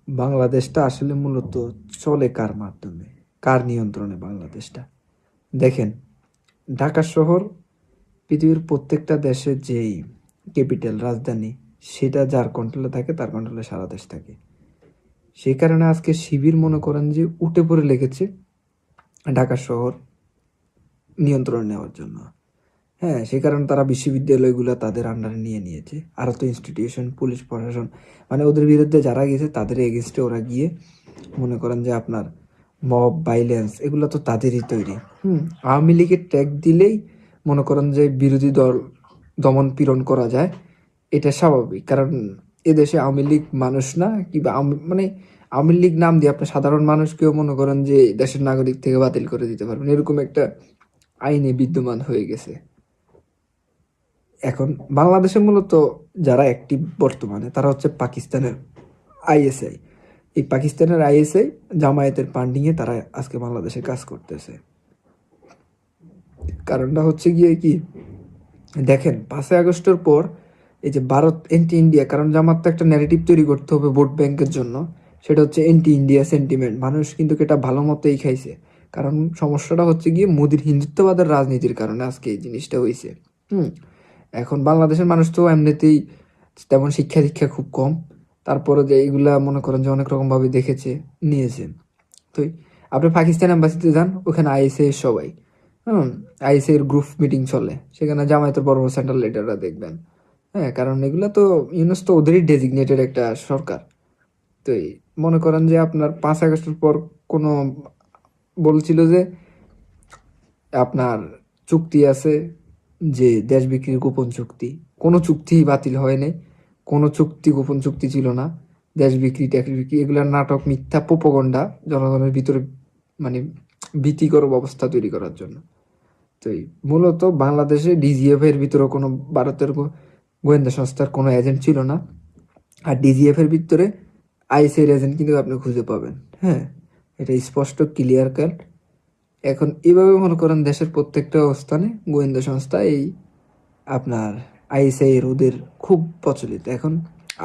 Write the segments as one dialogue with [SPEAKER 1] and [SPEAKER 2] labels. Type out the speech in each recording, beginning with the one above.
[SPEAKER 1] বাংলাদেশটা আসলে মূলত চলে কার মাধ্যমে, কার নিয়ন্ত্রণে বাংলাদেশটা? দেখেন, ঢাকা শহর পৃথিবীর প্রত্যেকটা দেশের যেই ক্যাপিটাল রাজধানী, সেটা যার কন্ট্রোলে থাকে তার কন্ট্রোলে সারা দেশ থাকে। সেই কারণে আজকে শিবির মনে করেন যে উঠে পড়ে লেগেছে ঢাকা শহর নিয়ন্ত্রণ নেওয়ার জন্য। হ্যাঁ, সে কারণে তারা বিশ্ববিদ্যালয়গুলো তাদের আন্ডারে নিয়ে নিয়েছে। আরও তো ইনস্টিটিউশন, পুলিশ প্রশাসন, মানে ওদের বিরুদ্ধে যারা গেছে তাদের এগেনস্টে ওরা গিয়ে মনে করেন যে আপনার মব ভাইলেন্স এগুলো তো তাদেরই তৈরি। আওয়ামী লীগের ট্যাগ দিলেই মনে করেন যে বিরোধী দল দমন পীড়ন করা যায়, এটা স্বাভাবিক। কারণ এদেশে আওয়ামী লীগ মানুষ না, কিংবা মানে আওয়ামী লীগ নাম দিয়ে আপনি সাধারণ মানুষকেও মনে করেন যে দেশের নাগরিক থেকে বাতিল করে দিতে পারবেন, এরকম একটা আইনে বিদ্যমান হয়ে গেছে। এখন বাংলাদেশে মূলত যারা অ্যাক্টিভ বর্তমানে তারা হচ্ছে পাকিস্তানের আইএসআই। এই পাকিস্তানের আইএসআই জামায়াতের ফান্ডিংয়ে তারা আজকে বাংলাদেশে কাজ করতেছে। কারণটা হচ্ছে গিয়ে কি, দেখেন 5ই আগস্টের পর এই যে ভারত এন্টি ইন্ডিয়া, কারণ জামাত তো একটা ন্যারেটিভ তৈরি করতে হবে ভোট ব্যাংকের জন্য, সেটা হচ্ছে এন্টি ইন্ডিয়া সেন্টিমেন্ট। মানুষ কিন্তু এটা ভালো মতোই খাইছে। কারণ সমস্যাটা হচ্ছে গিয়ে মোদির হিন্দুত্ববাদের রাজনীতির কারণে আজকে এই জিনিসটা হয়েছে। এখন বাংলাদেশের মানুষ তো এমনিতেই তেমন শিক্ষা দীক্ষা খুব কম, তারপরে যে এইগুলা মনে করেন যে অনেক রকমভাবে দেখেছে, নিয়েছে। তো আপনি পাকিস্তান এম্বাসিতে যান, ওখানে আইএসএ সবাই, আইএসএ এর গ্রুপ মিটিং চলে, সেখানে জামায়াতের বড় বড় সেন্ট্রাল লিডাররা দেখবেন। হ্যাঁ, কারণ এগুলা তো ইউনুস তো ওদেরই ডেজিগনেটেড একটা সরকার। তো মনে করেন যে আপনার 5ই আগস্টের পর কোনো বলছিল যে আপনার চুক্তি আছে, যে দেশ বিক্রির গোপন চুক্তি, কোনো চুক্তি বাতিল হয় নাই, কোনো চুক্তি গোপন চুক্তি ছিল না। দেশ বিক্রি ট্যাক্স বিক্রি এগুলার নাটক, মিথ্যা প্রোপাগান্ডা, জনগণের ভিতরে মানে ভীতিকর অবস্থা তৈরি করার জন্য। তো মূলত বাংলাদেশে ডিজিএফ এর ভিতরে কোনো ভারতের গোয়েন্দা সংস্থার কোনো এজেন্ট ছিল না। আর ডিজিএফ এর ভিতরে আইসির এজেন্ট কিন্তু আপনি খুঁজে পাবেন। হ্যাঁ, এটা স্পষ্ট ক্লিয়ার কাট। এখন এইভাবে মনে করেন দেশের প্রত্যেকটা অবস্থানে গোয়েন্দা সংস্থা এই আপনার আইএসআই এর ওদের খুব প্রচলিত। এখন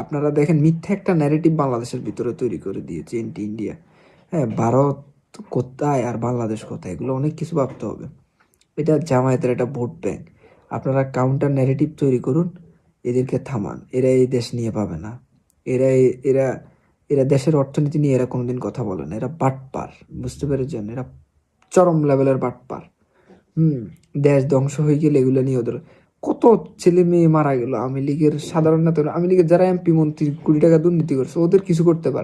[SPEAKER 1] আপনারা দেখেন মিথ্যা একটা ন্যারেটিভ বাংলাদেশের ভিতরে তৈরি করে দিয়েছে এন্টি ইন্ডিয়া। হ্যাঁ, ভারত কোথায় আর বাংলাদেশ কোথায়, এগুলো অনেক কিছু ভাবতে হবে। এটা জামায়াতের একটা ভোট ব্যাংক। আপনারা কাউন্টার ন্যারেটিভ তৈরি করুন, এদেরকে থামান। এরা এই দেশ নিয়ে পাবে না। এরা এরা এরা দেশের অর্থনীতি নিয়ে এরা কোনোদিন কথা বলে না। এরা বাটপার, বুঝতে পেরেছেন? এরা চরম লেভেলের বাটপার। হুম দেশ ধ্বংস হয়ে গেলে এগুলো নিয়ে ওদের কত ছেলে মেয়ে মারা গেল। আওয়ামী লীগের সাধারণ নেতা, আওয়ামী লীগের যারা এমপি মন্ত্রী 20 টাকা দুর্নীতি করছে, ওদের কিছু করতে পারে